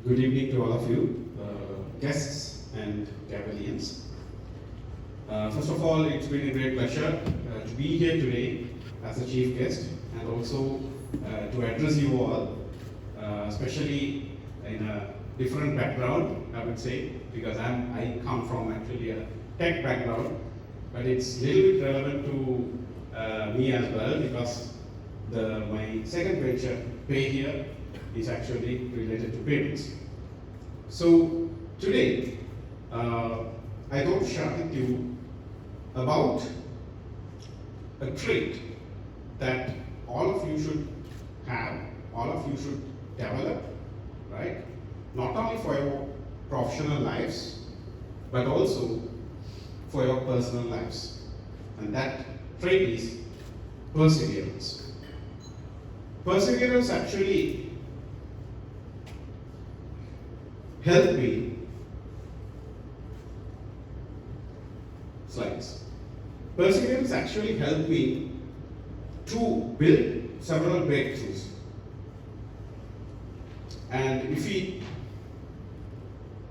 Good evening to all of you, guests and Cavalians. First of all, it's been a great pleasure to be here today as a chief guest and also to address you all, especially in a different background, I would say, because I come from actually a tech background, but it's a little bit relevant to me as well because my second venture, PayHere, is actually related to payments. So today, I thought to share with you about a trait that all of you should have, all of you should develop, right? Not only for your professional lives, but also for your personal lives. And that trait is perseverance. Perseverance actually helped me. Slides. Perseverance actually helped me to build several breakthroughs. And if we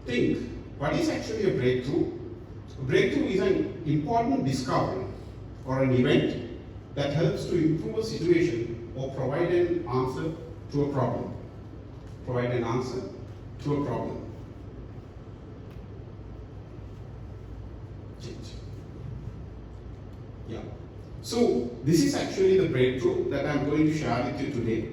think, what is actually a breakthrough? A breakthrough is an important discovery or an event that helps to improve a situation or provide an answer to a problem. Provide an answer to a problem. Change. Yeah. So this is actually the breakthrough that I'm going to share with you today.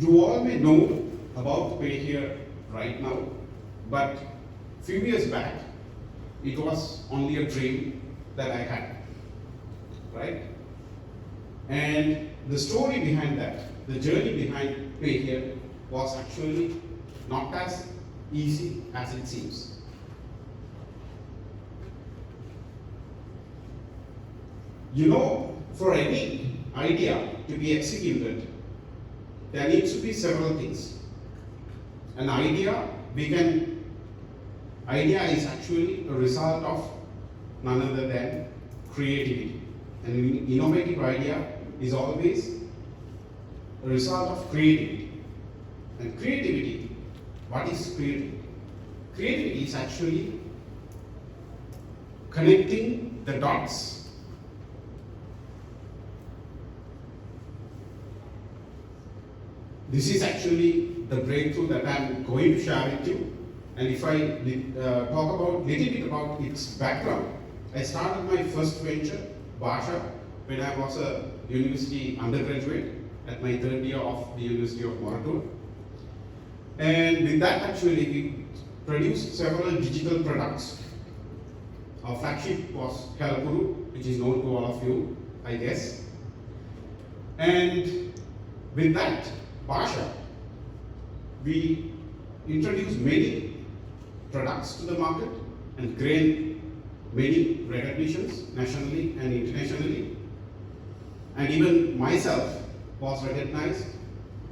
You all may know about PayHere right now, but few years back, it was only a dream that I had, right? And the story behind that, the journey behind PayHere was actually not as easy as it seems. You know, for any idea to be executed, there needs to be several things. An idea is actually a result of none other than creativity. An innovative idea is always a result of creativity. And creativity, what is creativity? Creativity is actually connecting the dots. This is actually the breakthrough that I'm going to share with you. And if I talk about little bit about its background, I started my first venture, Bhasha, when I was a university undergraduate at my third year of the University of Morocco. And with that actually we produced several digital products. Our flagship was Helakuru, which is known to all of you, I guess. And with that, Bhasha, we introduced many products to the market and gained many recognitions nationally and internationally. And even myself was recognized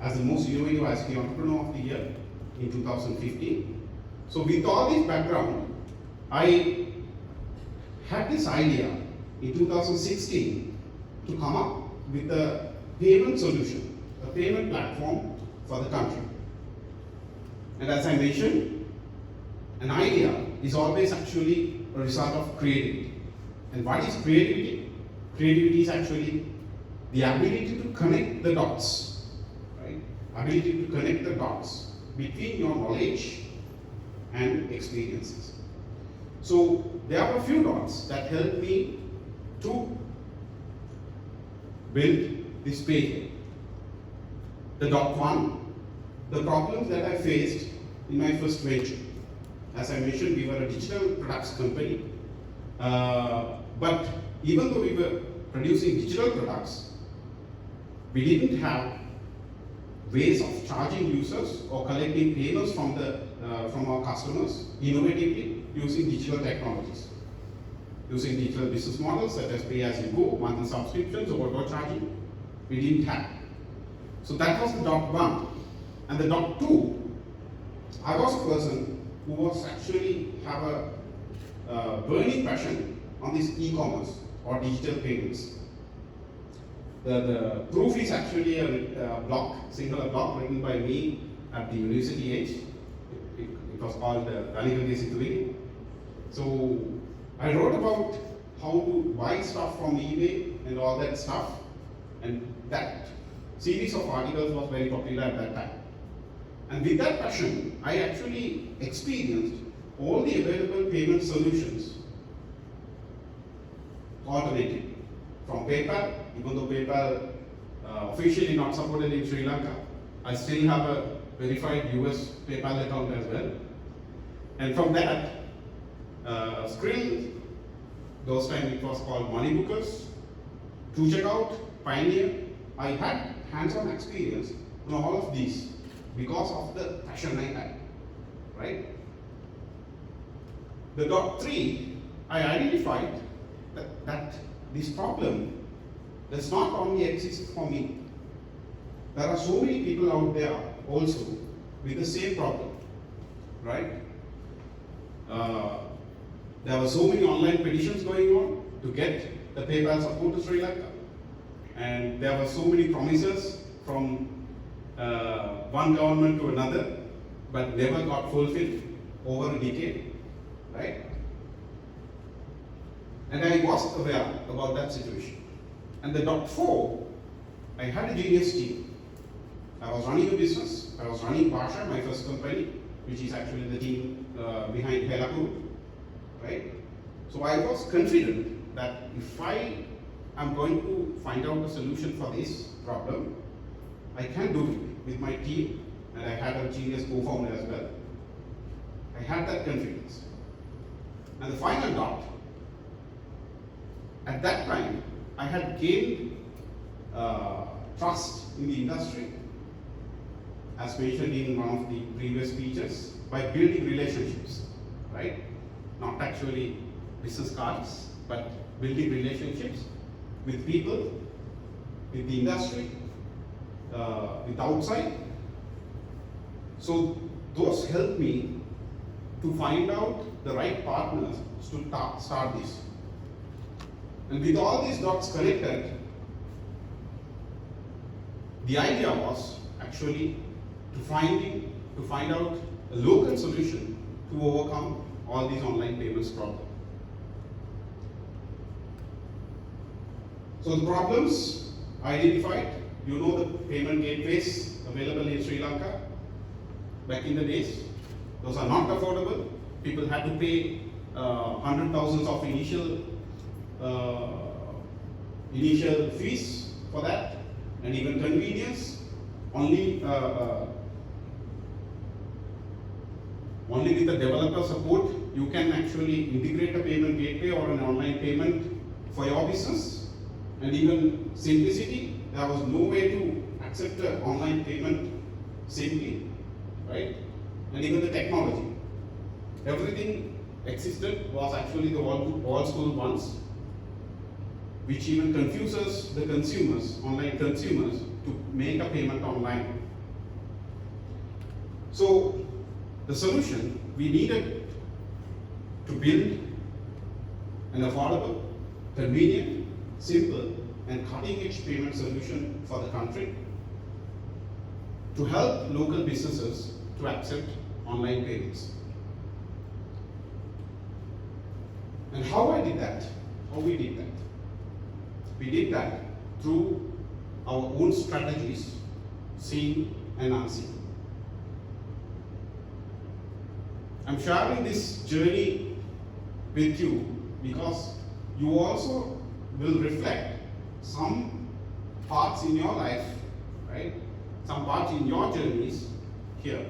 as the most innovative ICT entrepreneur of the year in 2015. So with all this background, I had this idea in 2016 to come up with a payment solution, a payment platform for the country. And as I mentioned, an idea is always actually a result of creativity. And what is creativity? Creativity is actually the ability to connect the dots, right? Ability to connect the dots between your knowledge and experiences. So there are a few dots that help me to build this PayHere. The dot one, the problems that I faced in my first venture. As I mentioned, we were a digital products company, but even though we were producing digital products, we didn't have ways of charging users or collecting payments from our customers innovatively using digital technologies, using digital business models such as pay-as-you-go, monthly subscriptions, or auto charging. We didn't have. So that was the dot one. And the dot two, I was a person who was actually have a burning passion on this e-commerce or digital payments. The proof is actually a block, singular block written by me at the university age. It was called Dhanika Perera. So I wrote about how to buy stuff from eBay and all that stuff, and that series of articles was very popular at that time. And with that passion, I actually experienced all the available payment solutions alternative. From PayPal, even though PayPal officially not supported in Sri Lanka, I still have a verified US PayPal account as well. And from that, Skrill, those times it was called Money Bookers, To Checkout, Pioneer, I had hands-on experience on all of these because of the passion I had, right? The dot 3, I identified that this problem does not only exist for me. There are so many people out there also with the same problem, right? There were so many online petitions going on to get the PayPal support to Sri Lanka. And there were so many promises from one government to another, but never got fulfilled over a decade, right? And I was aware about that situation. And the dot 4, I had a genius team. I was running a business. I was running Bhasha, my first company, which is actually the team behind Helakuru, right? So I was confident that if I am going to find out a solution for this problem, I can do it with my team, and I had a genius co-founder as well. I had that confidence. And the final dot, at that time, I had gained trust in the industry, as mentioned in one of the previous speeches, by building relationships, right? Not actually business cards, but building relationships with people, with the industry, with outside. So those helped me to find out the right partners to start this. And with all these dots connected, the idea was actually to find out a local solution to overcome all these online payments problems. So the problems identified, you know the payment gateways available in Sri Lanka back in the days. Those are not affordable. People had to pay hundred thousands of initial fees for that, and even convenience. Only with the developer support you can actually integrate a payment gateway or an online payment for your business. And even simplicity, there was no way to accept an online payment simply, right? And even the technology, everything existed was actually the old school ones, which even confuses the consumers, online consumers, to make a payment online. So the solution, we needed to build an affordable, convenient, simple, and cutting-edge payment solution for the country to help local businesses to accept online payments. And how I did that? How we did that? We did that through our own strategies, seen and unseen. I'm sharing this journey with you because you also will reflect some parts in your life, right? Some parts in your journeys here.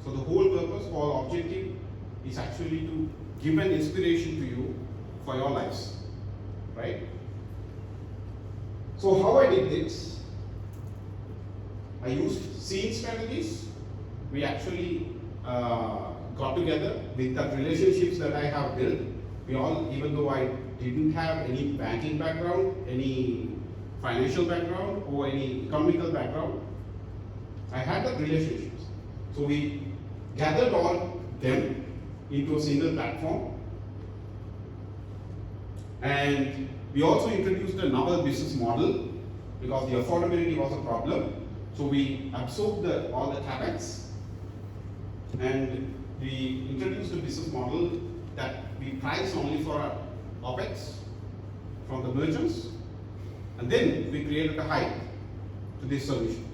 So the whole purpose or objective is actually to give an inspiration to you for your lives, right? So how I did this, I used scene strategies. We actually got together with the relationships that I have built. We all, even though I didn't have any banking background, any financial background, or any economical background, I had the relationships. So we gathered all them into a single platform. And we also introduced a novel business model, because the affordability was a problem. So we absorbed all the capex, and we introduced a business model that we price only for our OPEX from the merchants, and then we created a hype to this solution.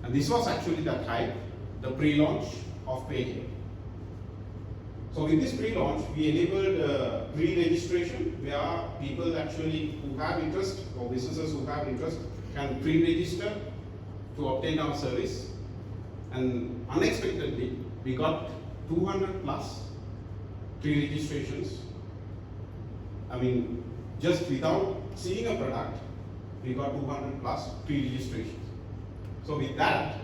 And this was actually that hype, the pre-launch of PayHere. So in this pre-launch, we enabled pre-registration, where people actually who have interest, or businesses who have interest, can pre-register to obtain our service. And unexpectedly, we got 200 plus pre-registrations. I mean, just without seeing a product, we got 200 plus pre-registrations. So with that,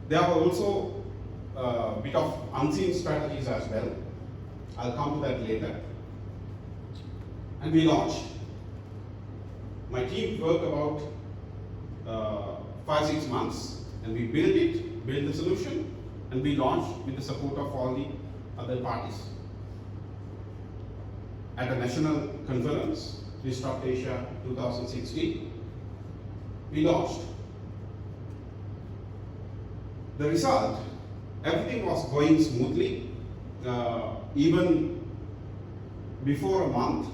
there were also a bit of unseen strategies as well. I'll come to that later. And we launched. My team worked about 5-6 months, and we built the solution, and we launched with the support of all the other parties. At a national conference, Disrupt Asia 2016, we launched. The result, everything was going smoothly. Even before a month,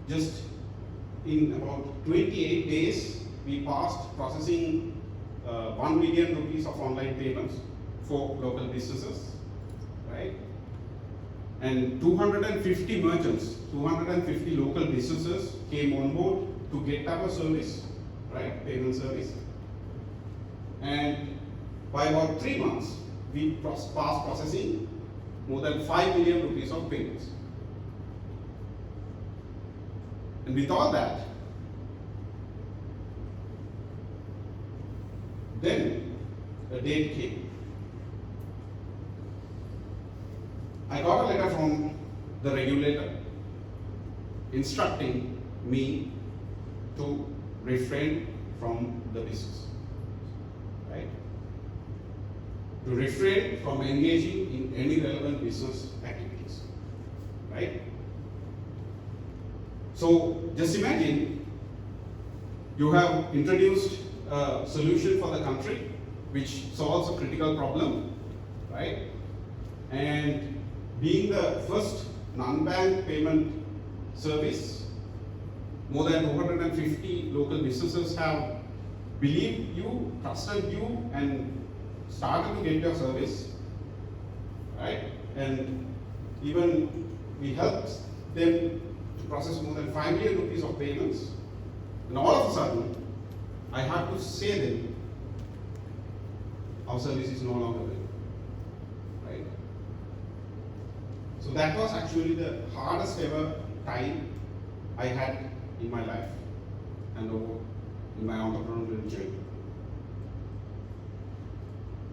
just in about 28 days, we passed processing 1 million rupees of online payments for local businesses, right? And 250 merchants, 250 local businesses came on board to get our service, right? Payment service. And by about 3 months, we passed processing more than 5 million rupees of payments. And with all that, then a date came. I got a letter from the regulator instructing me to refrain from the business, right? To refrain from engaging in any relevant business activities, right? So just imagine you have introduced a solution for the country which solves a critical problem, right? And being the first non-bank payment service, more than 250 local businesses have believed you, trusted you, and started to get your service, right? And even we helped them to process more than 5 million rupees of payments. And all of a sudden, I have to say them, our service is no longer available, right? So that was actually the hardest ever time I had in my life and in my entrepreneurial journey.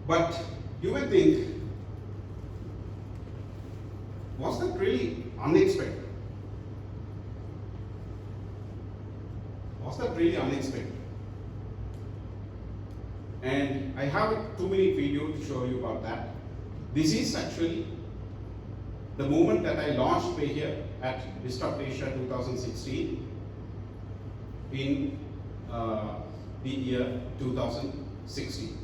But you may think, was that really unexpected? Was that really unexpected? And I have a 2-minute video to show you about that. This is actually the moment that I launched PayHere at Disrupt Asia 2016 in the year 2016.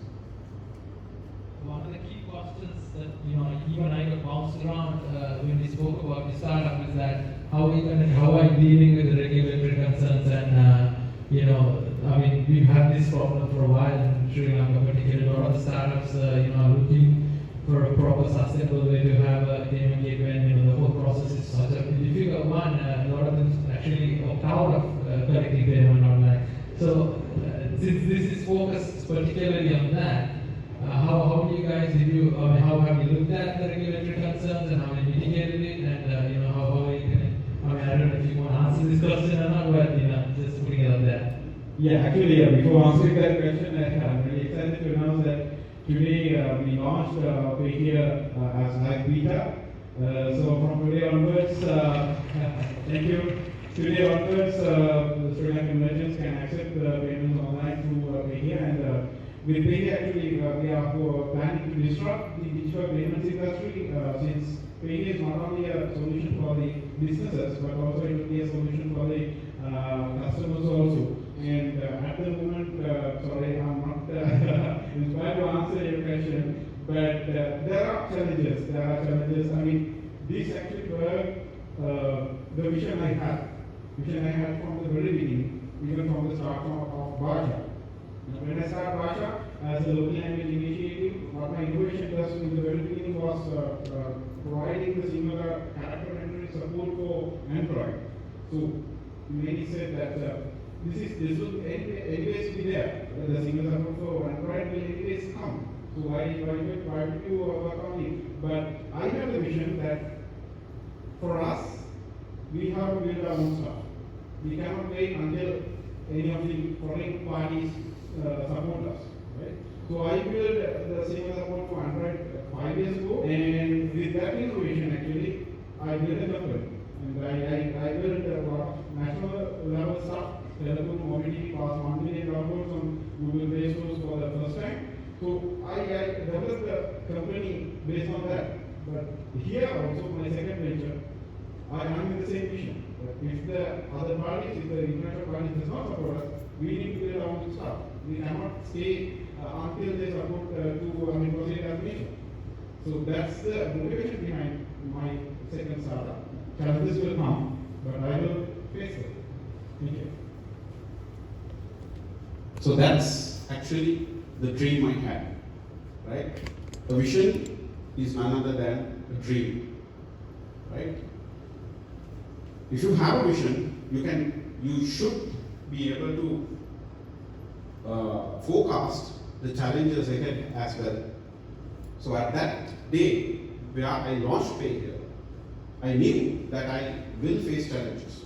One of the key questions that you and I got bounced around when we spoke about the startup is that how are you dealing with the regulatory concerns, and I mean, we've had this problem for a while in Sri Lanka, particularly a lot of the startups are looking for a proper sustainable way to have a payment gateway, and the whole process is such a difficult one. A lot of them actually opt out of collecting payment online. So since this is focused particularly on that, how do you guys review? How have you looked at the regulatory concerns and how you mitigated it? And how are you going? I don't know if you want to answer this question or not, but just putting it on there. Yeah, actually, before answering that question, I'm really excited to announce that today we launched PayHere as live beta. So from today onwards, thank you. Today onwards, the Sri Lankan merchants can accept payments online through PayHere, and with PayHere actually we are planning to disrupt the digital payments industry, since PayHere is not only a solution for the businesses but also it will be a solution for the customers also. And at the moment, sorry, I'm not inspired to answer your question, but there are challenges. There are challenges. I mean, this actually were the vision I had. Vision I had from the very beginning, even from the start of Bhasha. When I started Bhasha as a local language initiative, what my innovation was in the very beginning was providing the similar character rendering support for Android. So many said that this will anyways be there. The similar support for Android will anyways come. So why would you work on it? But I have the vision that for us, we have to build our own stuff. We cannot wait until any of the foreign parties support us. Right? So I built the same support for Android 5 years ago, and with that innovation, actually, I built a company. And I built a lot of national level stuff. Helakuru mobility passed 1 million downloads on Google Play stores for the first time. So I developed a company based on that. But here also, my second venture, I am in the same vision. If the other parties, if the international parties does not support us, we need to build our own stuff. We cannot stay until they support proceed as mission. So that's the motivation behind my second startup. Challenges will come, but I will face it. Thank you. So that's actually the dream I had, right? The vision is none other than a dream, right? If you have a vision, you should be able to forecast the challenges ahead as well. So at that day where I launched PayHere, I knew that I will face challenges,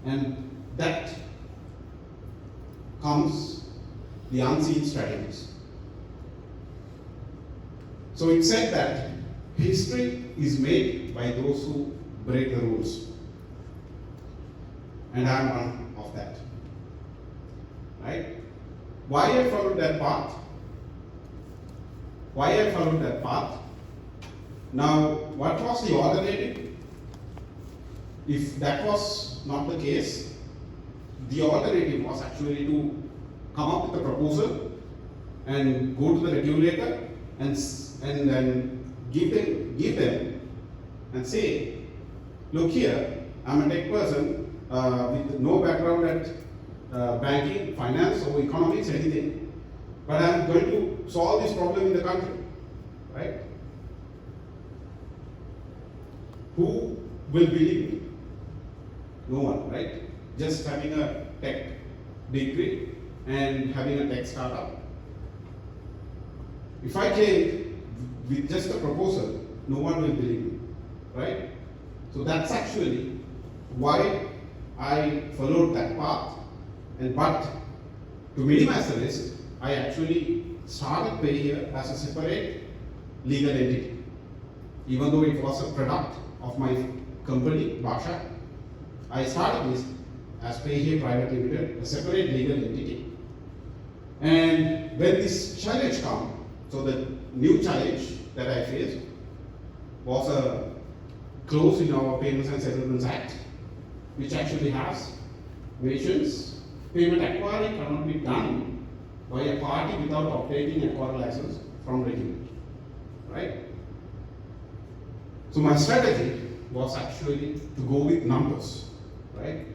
and that comes the unseen strategies. So it said that history is made by those who break the rules. And I am one of that. Right? Why I followed that path? Now, what was the alternative? If that was not the case, the alternative was actually to come up with a proposal and go to the regulator and then give them and say, look here, I'm a tech person with no background at banking, finance, or economics, anything, but I'm going to solve this problem in the country, right? Who will believe me? No one, right? Just having a tech degree and having a tech startup. If I came with just a proposal, no one will believe me, right? So that's actually why I followed that path. But to minimize the risk, I actually started PayHere as a separate legal entity. Even though it was a product of my company, Bhasha, I started this as PayHere Private Limited, a separate legal entity. And when this challenge came, so the new challenge that I faced was a clause in our Payments and Settlements Act, which actually has mentions payment acquiring cannot be done by a party without obtaining acquirer license from regulator, right? So my strategy was actually to go with numbers, right?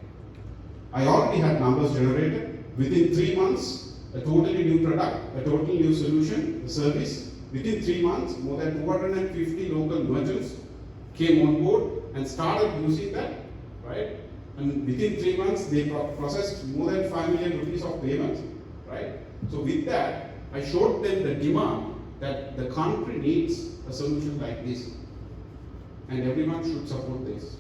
I already had numbers generated. Within 3 months, a totally new product, a totally new solution, a service. Within 3 months, more than 250 local merchants came on board and started using that, right? And within 3 months, they processed more than 5 million rupees of payments, right? So with that, I showed them the demand that the country needs a solution like this, and everyone should support this.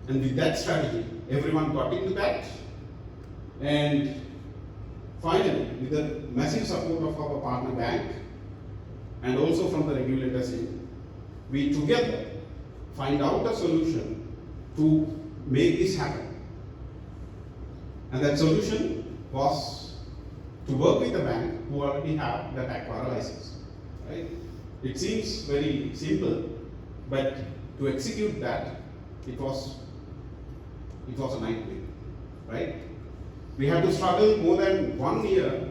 And with that strategy, everyone got into that, and finally, with the massive support of our partner bank and also from the regulators, we together find out a solution to make this happen. And that solution was to work with a bank who already have that acquirer license, right? It seems very simple, but to execute that, it was it was a nightmare, right? We had to struggle more than 1 year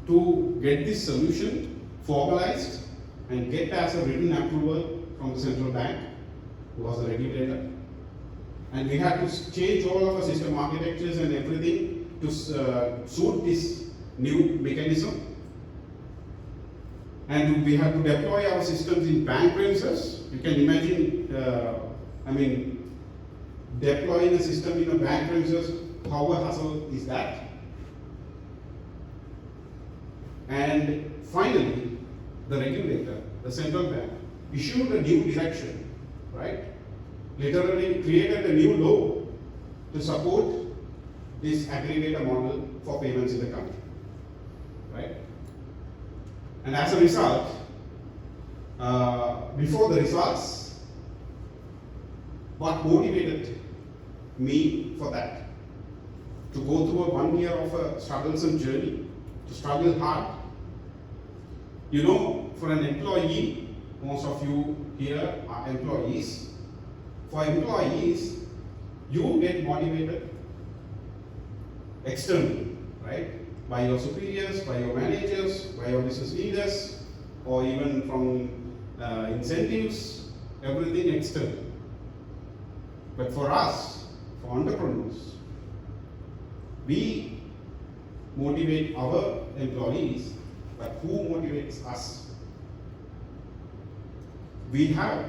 to get this solution formalized and get as a written approval from the central bank, who was the regulator. And we had to change all of our system architectures and everything to suit this new mechanism. And we had to deploy our systems in bank premises. You can imagine, deploying a system in a bank premises, how a hassle is that? And finally, the regulator, the central bank, issued a new direction, right? Literally created a new law to support this aggregator model for payments in the country, right? And as a result, before the results, what motivated me for that? To go through a 1 year of a strugglesome journey, to struggle hard. You know, for an employee, most of you here are employees. For employees, you get motivated externally, right? By your superiors, by your managers, by your business leaders, or even from incentives, everything external. But for us, for entrepreneurs, we motivate our employees, but who motivates us? We have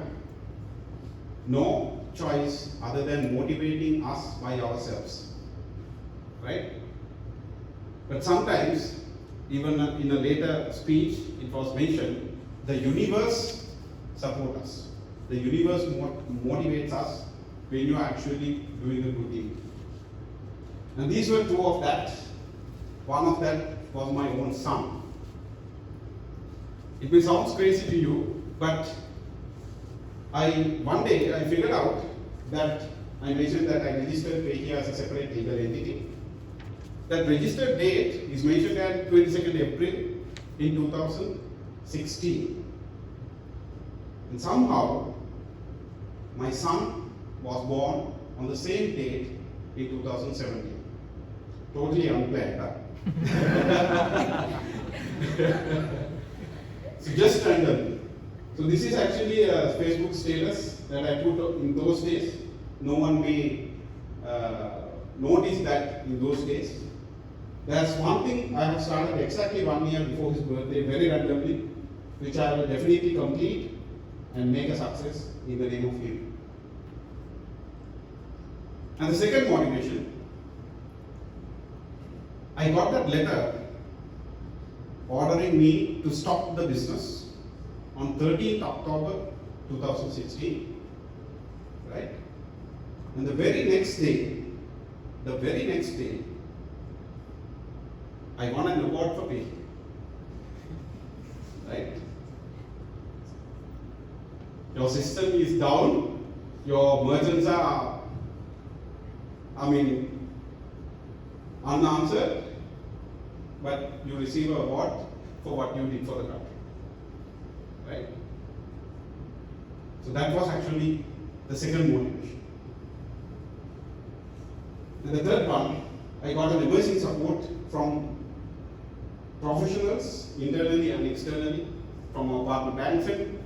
no choice other than motivating us by ourselves, right? But sometimes, even in a later speech, it was mentioned, the universe supports us. The universe motivates us when you are actually doing a good deed. And these were two of that. One of that was my own son. It may sound crazy to you, but one day I figured out that I mentioned that I registered PayHere as a separate legal entity. That registered date is mentioned at 22nd April in 2016. And somehow, my son was born on the same date in 2017. Totally unplanned, huh? So just randomly. So this is actually a Facebook status that I put in those days. No one may notice that in those days. There's one thing I have started exactly 1 year before his birthday, very randomly, which I will definitely complete and make a success in the name of him. And the second motivation, I got that letter ordering me to stop the business on 13th October 2016, right? And the very next day, I won an award for PayHere, right? Your system is down, your merchants are, unanswered, but you receive an award for what you did for the country, right? So that was actually the second motivation. And the third one, I got an amazing support from professionals, internally and externally, from our partner banking,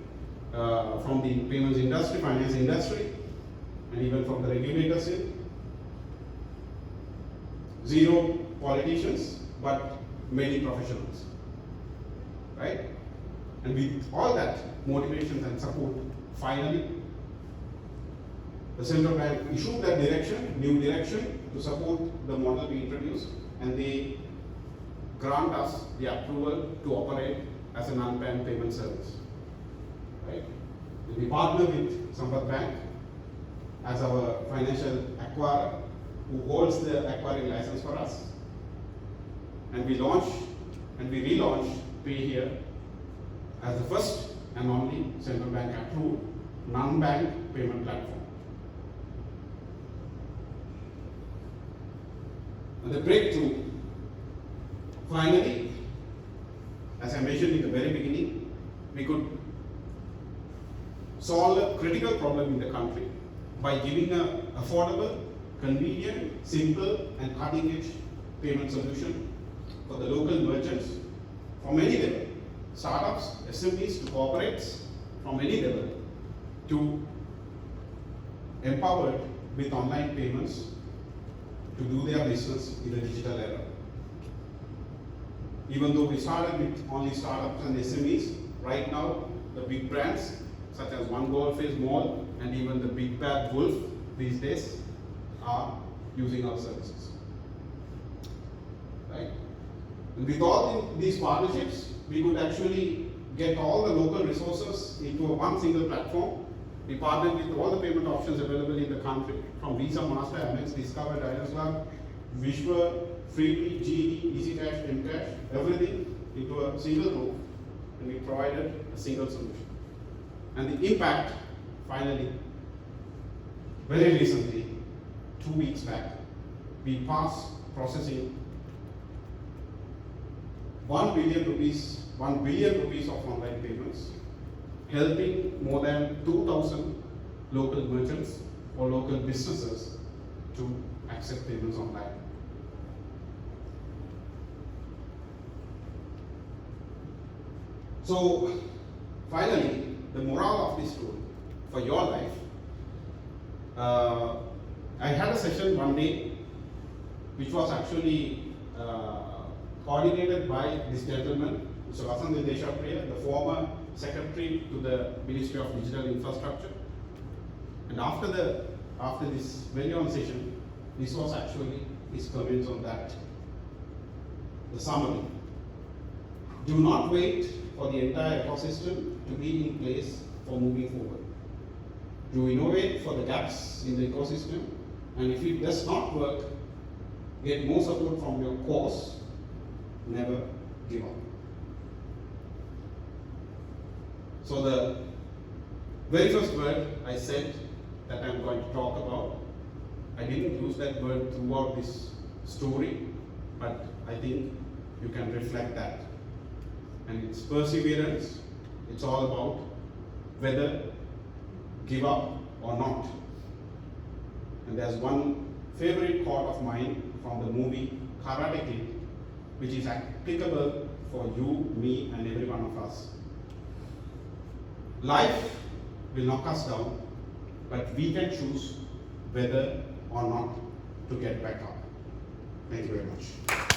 from the payments industry, finance industry, and even from the regulators here. Zero politicians, but many professionals, right? And with all that motivation and support, finally, the central bank issued that direction, new direction, to support the model we introduced, and they grant us the approval to operate as an unbanked payment service, right? We partner with Sampath Bank as our financial acquirer, who holds the acquiring license for us. And we launched and we relaunched PayHere as the first and only central bank approved non-bank payment platform. And the breakthrough, finally, as I mentioned in the very beginning, we could solve a critical problem in the country by giving an affordable, convenient, simple, and cutting-edge payment solution for the local merchants from any level, startups, SMEs to corporates from any level, to empowered with online payments to do their business in the digital era. Even though we started with only startups and SMEs, right now the big brands such as One Goldfish Mall and even the Big Bad Wolf these days are using our services. Right? And with all these partnerships, we could actually get all the local resources into one single platform. We partnered with all the payment options available in the country, from Visa, Master, Amex, Discover, Diners, Vishwa, Freebie, GD, EasyCash, Mcash, everything into a single roof, and we provided a single solution. And the impact, finally, very recently, 2 weeks back, we passed processing 1 billion rupees of online payments, helping more than 2,000 local merchants or local businesses to accept payments online. So, finally, the moral of this story for your life, I had a session one day which was actually coordinated by this gentleman, Mr. Vasant Deshapriya, the former secretary to the Ministry of Digital Infrastructure. And after this very own session, this was actually his comments on that. The summary: do not wait for the entire ecosystem to be in place for moving forward. Do innovate for the gaps in the ecosystem, and if it does not work, get more support from your course. Never give up. So the very first word I said that I'm going to talk about, I didn't use that word throughout this story, but I think you can reflect that. And it's perseverance. It's all about whether give up or not. And there's one favorite quote of mine from the movie Karate Kid, which is applicable for you, me, and every one of us. Life will knock us down, but we can choose whether or not to get back up. Thank you very much.